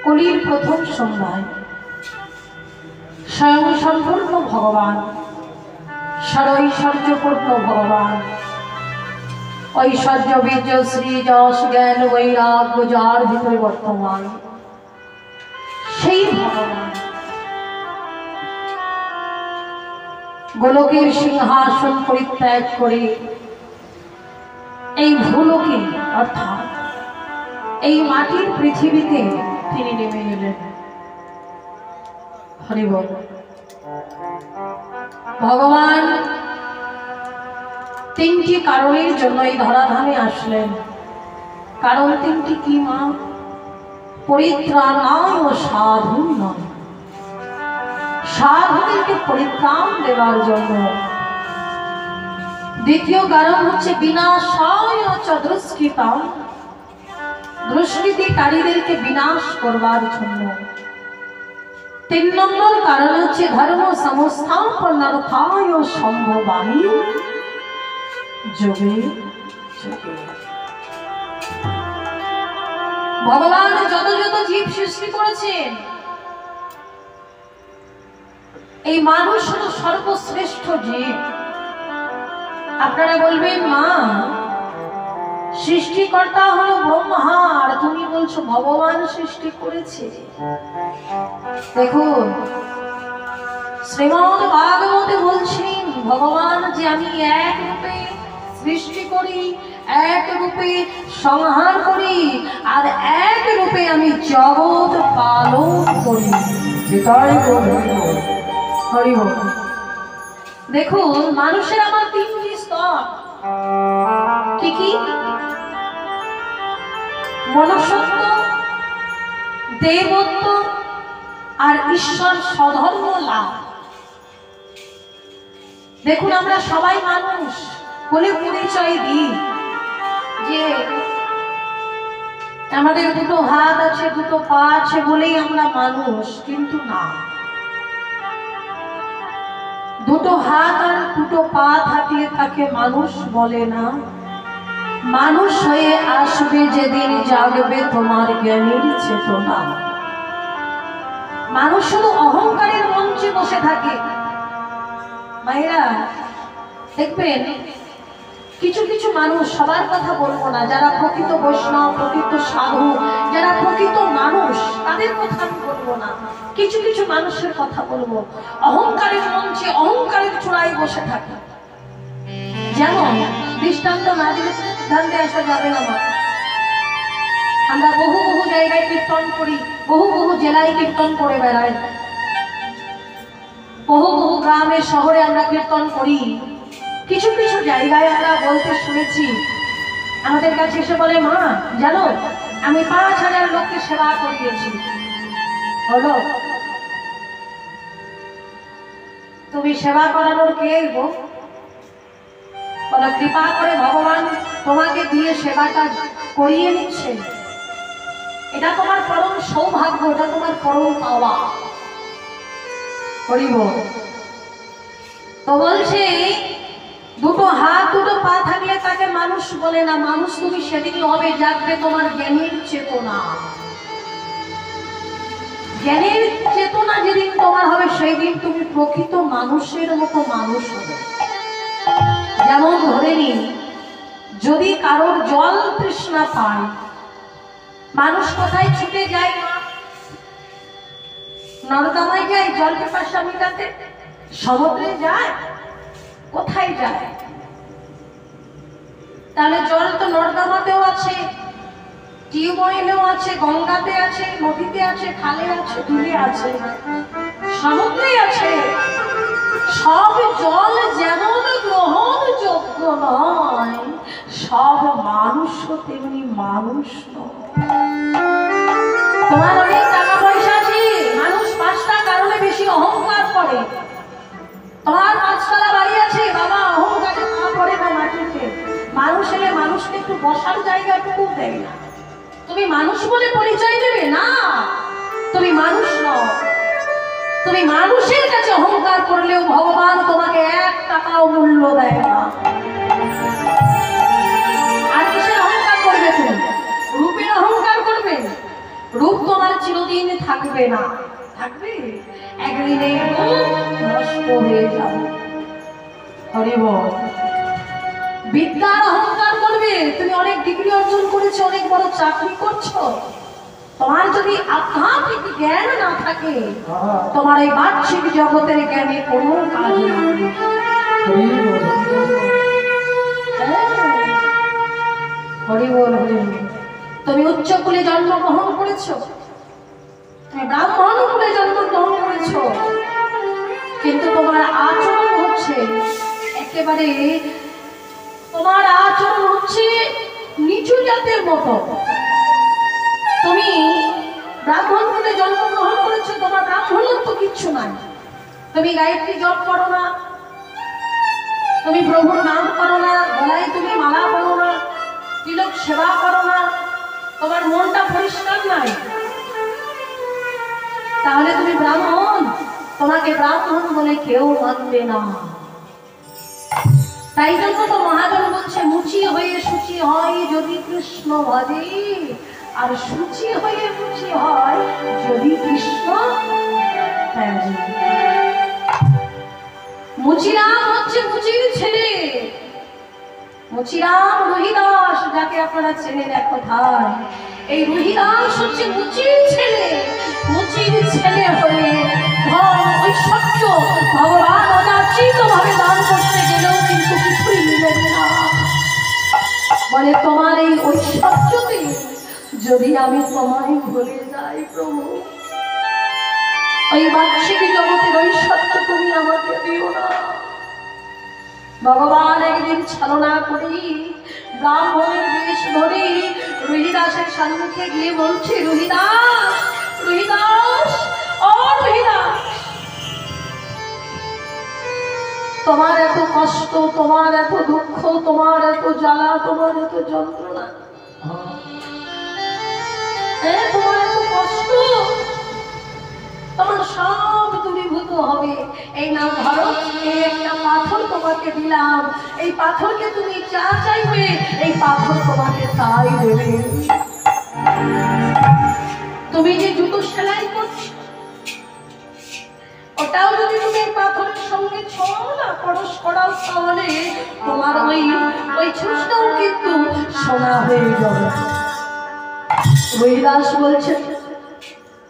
কলির প্রথম সন্ধ্যায় স্বয়ং সম্পূর্ণ ভগবান, সরৈশ্বর্যপূর্ণ ভগবান, ঐশ্বর্য বীর্য শ্রী যশ জ্ঞান বৈরাগ্য যার ভিতরে বর্তমান, সেই ভগবান গোলকের সিংহাসন পরিত্যাগ করে এই ভূলোকে অর্থাৎ এই মাটির পৃথিবীতে তিনি নেমে এলেন। হরি বল। ভগবান তিনটি কারণের জন্য এই ধরাধামে আসলেন। কারণ তিনটি কি মা? পরিত্রাণায় ও সাধু নয়, সাধুদেরকে পরিত্রাণ দেওয়ার জন্য। দ্বিতীয় কারণ হচ্ছে বিনাশায় চ দুষ্কৃতাম, দুষ্কৃতিকারীদেরকে বিনাশ করবার জন্য। তিন নম্বর কারণ হচ্ছে ধর্ম সংস্থাপনার্থায় সম্ভবামি যোগে যোগে। ভগবান যত যত জীব সৃষ্টি করেছেন, এই মানুষ হলো সর্বশ্রেষ্ঠ জীব। আপনারা বলবেন মা সৃষ্টিকর্তা হলো ব্রহ্মা, আর তুমি বলছো ভগবান সৃষ্টি করেছে। দেখুন শ্রীমদ্ ভাগবতে বলছেন ভগবান যে আমি এক রূপে সৃষ্টি করি, এক রূপে সংহার করি, আর এক রূপে আমি জগৎ পালন করি। হরি বল। দেখুন মানুষের আমার তিনটি স্তর। কি কি? মনুষ্যত্ব, দেবত্ব আর ঈশ্বর স্বধর্ম লাভ। দেখুন আমরা সবাই মানুষ বলে পরিচয় দিই যে আমাদের দুটো হাত আছে, দুটো পা আছে বলেই আমরা মানুষ, কিন্তু না। দুটো হাত আর দুটো পা থাকলে তাকে মানুষ বলে না। মানুষ হয়ে আসবে যেদিন জাগবে তোমার জ্ঞানের চেতনা। মানুষ শুধু অহংকারের মঞ্চে বসে থাকে। মায়েরা দেখবেন কিছু কিছু মানুষ, সবার কথা বলবো না, যারা প্রকৃত বৈষ্ণব, প্রকৃত সাধু, যারা প্রকৃত মানুষ, তাদের কথা আমি বলবো না। কিছু কিছু মানুষের কথা বলবো, অহংকারের মঞ্চে অহংকারের চূড়ায় বসে থাকে। যেমন দৃষ্টান্ত না দিলে ধান্দে আসা যাবে না। আমরা বহু বহু জায়গায় কীর্তন করি, বহু বহু জেলায় কীর্তন করে বেড়াই, বহু বহু গ্রামে শহরে আমরা কীর্তন করি। কিছু কিছু জায়গায় আমরা বলতে শুনেছি, আমাদের কাছে এসে বলে মা জানো আমি ৫,০০০ লোককে সেবা করিয়েছি। হলো তুমি সেবা করানোর কে গো? বলো কৃপা করে ভগবান তোমাকে দিয়ে সেবাটা করিয়ে নিচ্ছে। এটা তোমার পরম সৌভাগ্য, এটা তোমার পরম পাওয়া। করিব তো বলছে দুটো হাত দুটো পা থাকলে তাকে মানুষ বলে না। মানুষ তুমি সেদিনই হবে জাগবে তোমার জ্ঞানের চেতনা। জ্ঞানের চেতনা যেদিন তোমার হবে সেই দিন তুমি প্রকৃত মানুষের মতো মানুষ হবে। যেমন ধরে নিন যদি কারোর জল তৃষ্ণা পায়, মানুষ কোথায় ছুটে যায়? নর্দমায় যায় জল পিপাসা মেটাতে, সমুদ্রে যায়, কোথায় যায়? তাহলে জল তো নর্দমাতেও আছে, টিউবওয়েলেও আছে, গঙ্গাতে আছে, নদীতে আছে, খালে আছে, বিলে আছে, সমুদ্রে আছে। সব জল যেমন গ্রহণযোগ্য নয়, সব মানুষও তেমনি মানুষ নয়। তোমার অনেক টাকা পয়সা আছে, মানুষ ৫টা কারণে বেশি অহংকার করে। তোমার ৫তলা বাড়ি আছে, বাবা অহংকারে পা পড়ে না মাটিতে। মানুষ এলে মানুষকে একটু বসার জায়গাটুকু দেয় না। তুমি মানুষ বলে পরিচয় দেবে না, তুমি মানুষ নও। তুমি মানুষের কাছে অহংকার করলেও ভগবান তোমাকে ১ টাকাও মূল্য দেয় না। আর কিসের অহংকার করবে? তুমি রূপের অহংকার করবে? রূপ তোমার চিরদিন থাকবে না, থাকবে একদিন এই রূপ নষ্ট হয়ে যাবে। হরি বল। বিদ্যার অহংকার করবে, তুমি অনেক ডিগ্রি অর্জন করেছো, অনেক বড় চাকরি করছো, তোমার যদি আধ্যাত্মিক জ্ঞান না থাকে তোমার এই বাহ্যিক জগতের জ্ঞানে কোনো কাজ নেই। হরি বল, হরি বল। তুমি উচ্চ কুলে জন্মগ্রহণ করেছো, তুমি ব্রাহ্মণ কুলে জন্মগ্রহণ করেছো, কিন্তু তোমার আচরণ হচ্ছে একেবারে, তোমার আচরণ হচ্ছে নিচু জাতের মতো। তুমি ব্রাহ্মণ কুলে জন্মগ্রহণ করেছো, তোমার ব্রাহ্মণত্ব কিচ্ছু নাই। তুমি গায়ত্রী জপ করো না, তুমি প্রভুর নাম করো না, গলায় তুমি মালা করো না, তিলক সেবা করো না, তোমার মনটা পরিষ্কার নাই, তাহলে তুমি ব্রাহ্মণ, তোমাকে ব্রাহ্মণ বলে কেউ মানবে না। তাই জন্য তো মহাজন বলছে মুচি হয়ে শুচি হয় যদি কৃষ্ণ ভজে, আর শুচি হয়ে মুচি হয় যদি কৃষ্ণ। মুচিরাম হচ্ছে মুচির ছেলে, মুচিরাম রহিদাস, যাকে আপনারা চেনেন এক কথায়। এই রহিদাস হচ্ছে মুচির ছেলে, মুচির ছেলে হয়ে ধন ঐশ্বর্য ভগবান অযাচিত ভাবে দান করতে গেলেও কিন্তু কিছুই মিলেন না। বলে তোমার এই ঐশ্বর্যতে যদি আমি তোমায় ভুলে যাই প্রভু, ওই বাহ্যিক জগতের ঐশ্বর্য তুমি আমাকে দিও না। ভগবান একদিন ছলনা করি ব্রাহ্মণের বেশ ধরে রহিদাসের সম্মুখে গিয়ে বলছে, রহিদাস, রহিদাস, ও রহিদাস, তোমার এত কষ্ট, তোমার এত দুঃখ, তোমার এত জ্বালা, তোমার এত যন্ত্রণা, তোমার এত কষ্ট, তোমার সব দূরীভূত হবে। এই নাও ধরো, এই একটা পাথর তোমাকে দিলাম, এই পাথরকে তুমি যা চাইবে এই পাথর তোমাকে তাই দেবে। তুমি যে জুতো সেলাই করছো ওটাও যদি তুমি এই পাথরের সঙ্গে ছোঁয়াও না, পরশ করাও, তাহলে তোমার ওই ছুঁচটাও কিন্তু সোনা হয়ে যাবে। রহিদাস বলছে,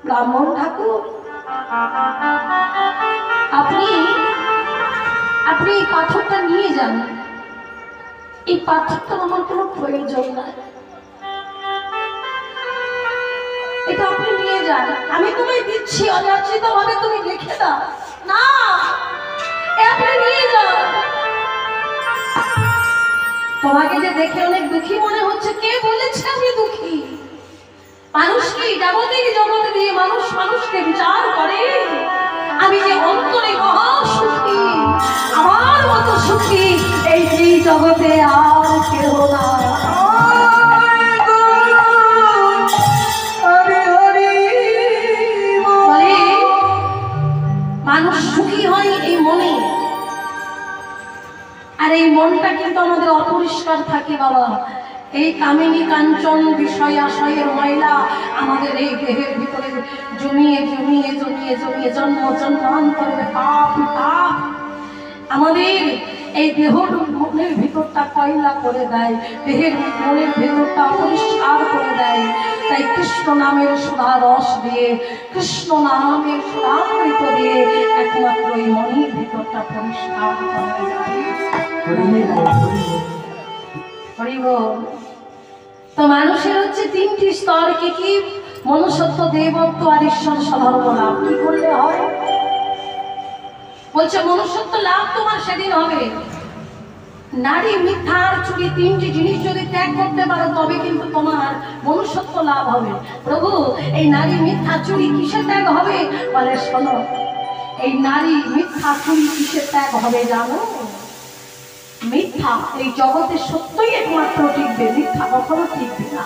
ব্রাহ্মণ ঠাকুর, আপনি এই পাথরটা নিয়ে যান, এই পাথরটা আমার কোনো প্রয়োজন নাই, এটা আপনি নিয়ে যান, আমি তোমায় দিচ্ছি, অযাচিত ভাবে তুমি লিখে দাও না, আপনি নিয়ে যান। তোমাকে যে দেখে অনেক দুঃখী মনে হচ্ছে, কে বলেছে আমি দুঃখী? মানুষ কি জাগতিক জগৎ দিয়ে মানুষ মানুষকে বিচার করে? আমি যে অন্তরে মহা সুখী, আমার মতো সুখী এই জগতে আর কেউ না। মানুষ সুখী হয় এই মনে, আর এই মনটা কিন্তু আমাদের অপরিষ্কার থাকে বাবা। এই কামিনী কাঞ্চন বিষয় আশয়ের ময়লা আমাদের এই দেহের ভিতরে জমিয়ে জমিয়ে জমিয়ে জমিয়ে জন্ম জন্মান্তরের পাপ পাপ আমাদের এই দেহর মনের ভিতরটা কয়লা করে দেয়, দেহের মনের ভিতরটা অপরিষ্কার করে দেয়। তাই কৃষ্ণ নামের সুধা রস দিয়ে, কৃষ্ণ নামের সুধামৃত দিয়ে একমাত্র এই মনের ভিতরটা পরিষ্কার করা যায়। হরি বল। তো মানুষের হচ্ছে তিনটি স্তর, কি কি? মনুষ্যত্ব, দেবত্ব আর ঈশ্বর স্বধর্ম লাভ। কি করলে হয়? বলছে মনুষ্যত্ব লাভ তোমার সেদিন হবে, নারী, মিথ্যা আর চুরি, তিনটি জিনিস যদি ত্যাগ করতে পারো তবে কিন্তু তোমার মনুষ্যত্ব লাভ হবে। প্রভু, এই নারী, মিথ্যা, চুরি কিসে ত্যাগ হবে? বলে শোনো, এই নারী, মিথ্যা, চুরি কিসে ত্যাগ হবে জানো? মিথ্যা এই জগতে সত্যই একমাত্র টিকবে, মিথ্যা কখনো টিকবে না।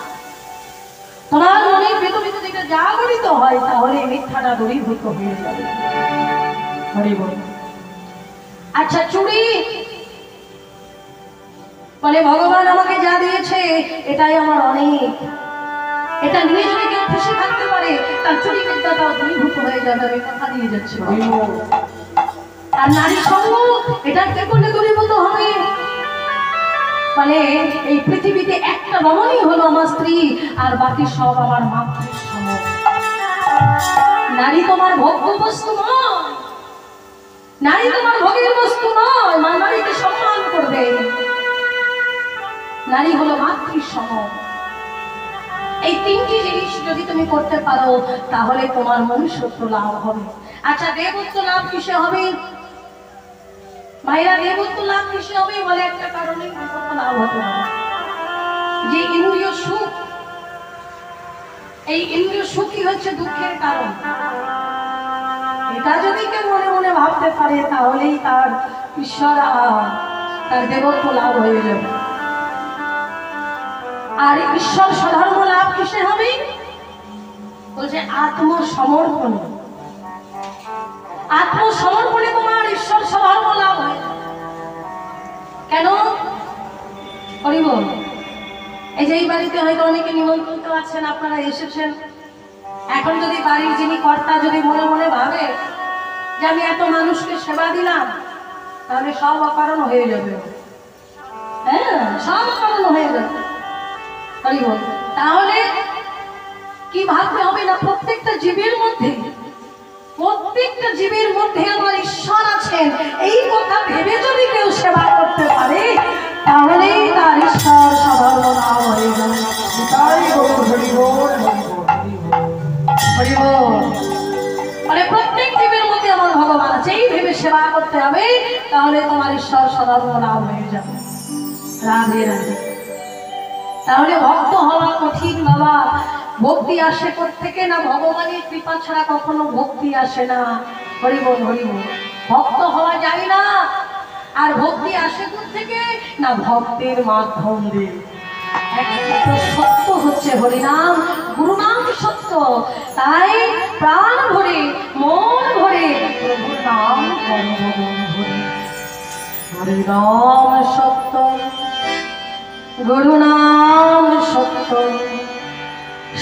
তোমার মনের ভেতরে যদি এটা জাগরিত হয় তাহলে মিথ্যাটা দূরীভূত হয়ে যাবে। হরি বল। আচ্ছা, চুরি বলে ভগবান আমাকে যা দিয়েছে এটাই আমার অনেক, এটা নিয়ে যদি কেউ খুশি থাকতে পারে তার চুরি বিদ্যাটাও দূরীভূত হয়ে যাবে, আমি কথা দিয়ে যাচ্ছি। আর নারী সঙ্গ এটা কে করলে দূরীভূত হবে? মানে এই পৃথিবীতে একটা রমণী হলো আমার স্ত্রী, আর বাকি সব আমার মাতৃ সম। নারী তোমার ভোগ্য বস্তু নয়, নারী তোমার ভোগের বস্তু নয়। মা নারীকে সম্মান করবে। নারী হলো মাতৃ সম। এই তিনটি জিনিস যদি তুমি করতে পারো তাহলে তোমার মনুষ্যত্ব লাভ হবে। আচ্ছা, দেবত্ব লাভ কিসে হবে? মায়েরা দেবত্ব লাভ কিসে হবে? বলে একটা কারণে দেবত্ব লাভ হতে হবে, যে ইন্দ্রিয় সুখ, এই ইন্দ্রিয় সুখই হচ্ছে দুঃখের কারণ। এটা যদি কেউ মনে মনে ভাবতে পারে তাহলেই তার ঈশ্বর তার দেবত্ব লাভ হয়ে যাবে। আর ঈশ্বর স্বধর্ম লাভ কিসে হবে? বলছে আত্মসমর্পণে। আত্মসমর্পণে তোমার ঈশ্বর স্বধর্ম লাভ হয়। কেন? হরিব, এই যে এই বাড়িতে হয়তো অনেকে নিমন্ত্রিত আছেন, আপনারা এসেছেন। এখন যদি বাড়ির যিনি কর্তা যদি মনে মনে ভাবে যে আমি এত মানুষকে সেবা দিলাম, তাহলে সব অকারণ হয়ে যাবে। হ্যাঁ, সব অকারণ হয়ে যাবে। তাহলে কি ভাবতে হবে না, প্রত্যেকটা জীবের মধ্যে, প্রত্যেকটা জীবের মধ্যে আমার ঈশ্বর আছেন, এই কথা ভেবে যদি কেউ সেবা করতে পারে তাহলেই তার ঈশ্বর স্বধর্ম লাভ হয়ে যাবে। মানে প্রত্যেক জীবের মধ্যে আমার ভগবান আছে, এই ভেবে সেবা করতে হবে, তাহলে তোমার ঈশ্বর স্বধর্ম লাভ হয়ে যাবে। রাধে রাধে। তাহলে ভক্ত হওয়া কঠিন বাবা। ভক্তি আসে কোত্থেকে? না ভগবানের কৃপা ছাড়া কখনো ভক্তি আসে না। হরিবল হরিবল। ভক্ত হওয়া যায় না। আর ভক্তি আসে কোত্থেকে? না ভক্তের মাধ্যম দিয়ে। একমাত্র সত্য হচ্ছে হরিনাম, গুরুনাম সত্য। তাই প্রাণ ভরে মন ভরে প্রভুর নাম করো ভরে। হরিনাম সত্য, গুরু নাম সত্য,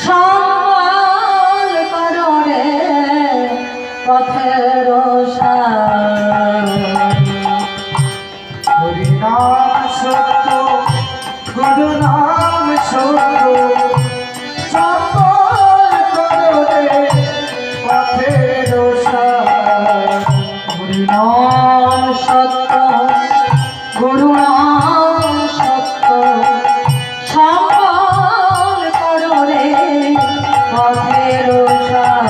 সম্বল করো রে পথের সার। হরি নাম সত্য, গুরু নাম সত্য, সম্বল করো রে পথের সার। হরি নাম সত্য, গুরু নাম সত্য, সম্বল করো রে পথের সার।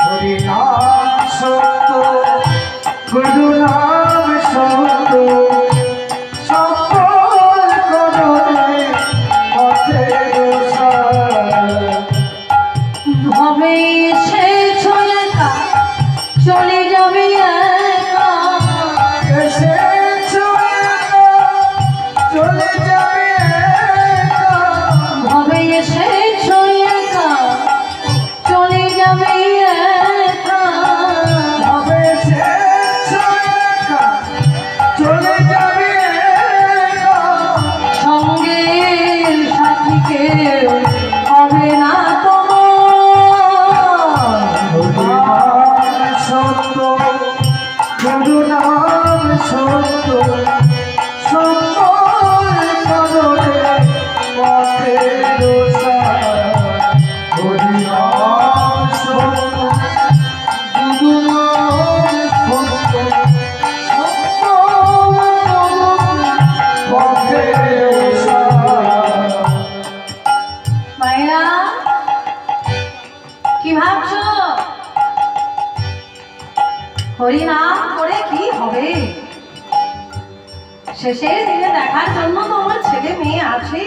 হরি নাম সত্য, গুরু নাম সত্য, সম্বল করো রে পথের সার। ভবে এসেছ একা, চলে যাবে একা। এসেছ একা, চলে যাবে একা। ভবে এসেছ একা, চলে যাবে একা। ভবে এসেছ একা, চলে যাবে একা। সঙ্গের সাথীকে হবে না তোমার। হরি নাম সত্য, গুরু নাম সত্য, সম্বল করো রে পথের সার। হরি নাম সত্য, গুরু নাম সত্য, সম্বল করো রে পথের সার। মায়েরা কি ভাবছো? হরিনাম করে কি হবে? শেষের দিনে দেখার জন্য তো আমার ছেলে মেয়ে আছে,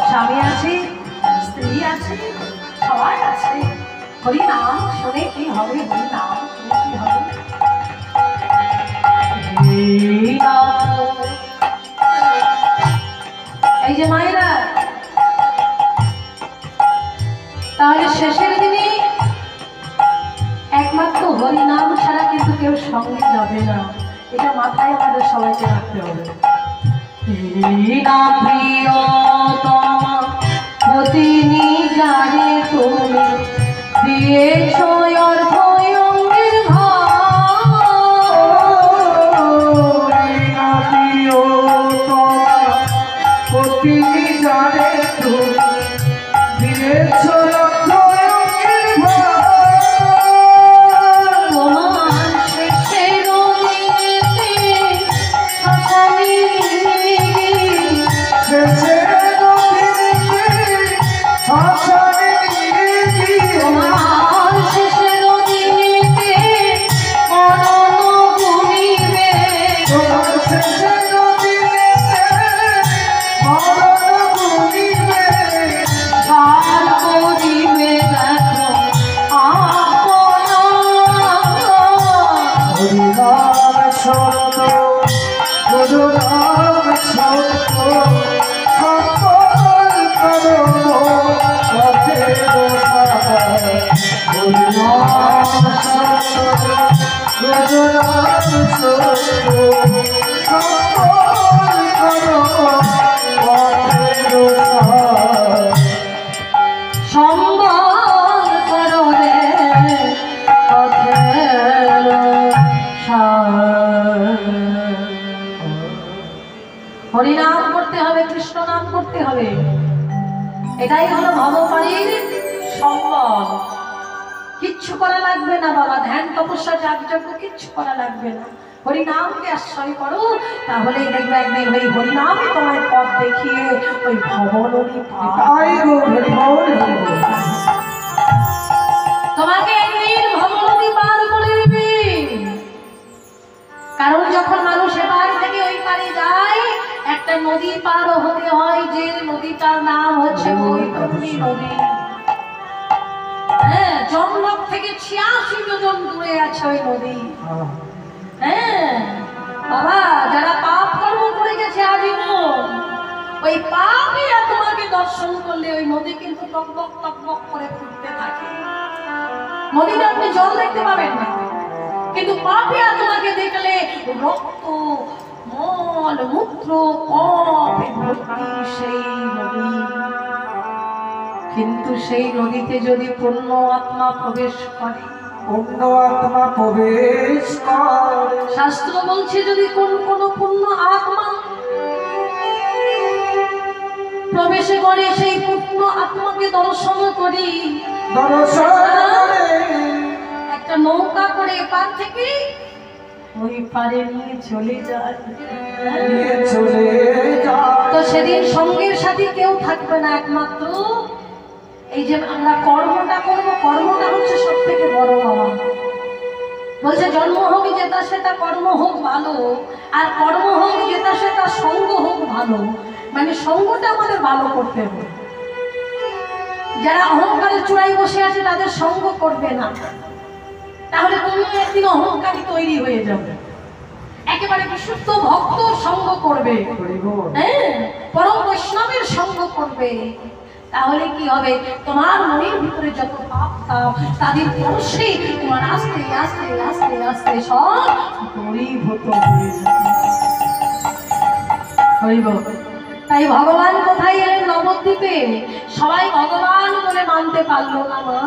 স্বামী আছে, স্ত্রী আছে, সবাই আছে। হরিনাম শুনে কি হবে? হরিনাম শুনে কি হবে? হরিনাম। এই যে মায়েরা, তাহলে শেষের দিনে একমাত্র হরিনাম ছাড়া কিন্তু কেউ সঙ্গে যাবে না। এটা মাথায় আমাদের সবাইকে রাখতে হবে। হরিনাম প্রিয়তমা তিনি জানে তুমি দিয়েছ অর্ধ অঙ্গের তিনি জানে তুমি দিয়েছ তোমার শেষের দিনেতে শ্মশানে তোমার শেষের দিনেতে মরণ গুনিবে কাল করিবে দেখো আপনা হরিনাম সত্য গুরুনাম সত্য সকল কর্ম পথে হরিনাম সত্য গুরুনাম সত্য সকল কর্ম পথে সম্বল করো রে পথের সার। হরিনাম করতে হবে, কৃষ্ণ নাম করতে হবে, এটাই হলো ভগবানের সম্বল। কিচ্ছু করা লাগবে না বাবা, ধ্যান তপস্যা যাগযজ্ঞ কিচ্ছু করা লাগবে না, হরিনামকে আশ্রয় করো, তাহলেই দেখবে একদিন ওই হরিনামই তোমার পথ দেখিয়ে ওই ভবনরী তোমাকে একদিন ভবনরী পার করে দিবে। কারণ যখন মানুষ এপার থেকে ওই পারে যায় একটা নদী পার হতে হয়, যে নদীটার নাম হচ্ছে বৈতরণী নদী। হ্যাঁ, জমলোক থেকে 86 যোজন দূরে আছে ওই নদী। হ্যাঁ বাবা, যারা পাপ কর্ম করে গেছে আজীবন, ওই পাপই তোমাকে দর্শন করলে ওই নদী কিন্তু টকবক টকবক করে ফুটতে থাকে। নদীতে আপনি জল দেখতে পাবেন না, কিন্তু পাপই তোমাকে দেখলে রক্ত মল মূত্র পাপে ভর্তি সেই নদী। কিন্তু সেই নদীতে যদি পূর্ণ আত্মা প্রবেশ করে, পূর্ণ আত্মা প্রবেশ করে, শাস্ত্র বলছে যদি কোন পূর্ণ আত্মা প্রবেশ করে, সেই পূর্ণ আত্মাকে দর্শন করি, একটা নৌকা করে এপার থেকে ওই পারে নিয়ে চলে যায়। তো সেদিন সঙ্গের সাথে কেউ থাকবে না, একমাত্র এই যে আমরা কর্মটা করব, কর্মটা হচ্ছে সব থেকে বড় বাবা। বলছে জন্ম হোক যেটা সেটা, কর্ম হোক ভালো, আর কর্ম হোক যেটা সেটা, সঙ্গ হোক ভালো। মানে সঙ্গটা আমাদের ভালো করতে হবে। যারা অহংকারের চূড়ায় বসে আছে তাদের সঙ্গ করবে না, তাহলে তুমি একদিন অহংকারী তৈরি হয়ে যাবে। একেবারে বিশুদ্ধ ভক্ত সঙ্গ করবে, হ্যাঁ, পরম বৈষ্ণবের সঙ্গ করবে, তাহলে কি হবে, তোমার মনের ভিতরে যত পাপ তাপ তাদের পরশে তোমার আস্তে আস্তে আস্তে আস্তে সব দূরীভূত হয়ে যাবে। তাই ভগবান কোথায় এলেন? নবদ্বীপে। সবাই ভগবান বলে মানতে পারলো না মা,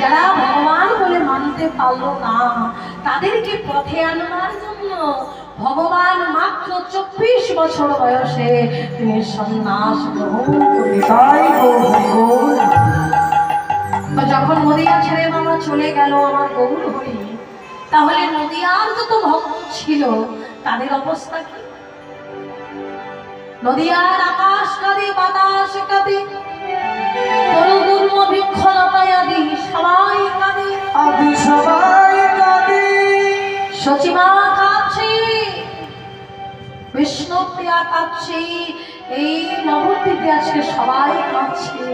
যারা ভগবান বলে মানতে পারলো না তাদেরকে পথে আনবার জন্য ভগবান মাত্র 24 বছর বয়সে তিনি সন্ন্যাস গ্রহণ করলেন। যখন নদিয়া ছেড়ে মামা চলে গেল আমার গৌর হরি, তাহলে নদিয়ার যত ভক্ত ছিল তাদের অবস্থা কি? নদিয়ার আকাশ কাঁদে, বাতাস কাঁদে, তরুগুর্ম বৃক্ষলতায় আদি সবাই কাঁদে, সচিমা কাঁদছে, বিষ্ণুপ্রিয়া কাঁদছে, এই নবদ্বীপে আজকে সবাই কাঁদছে।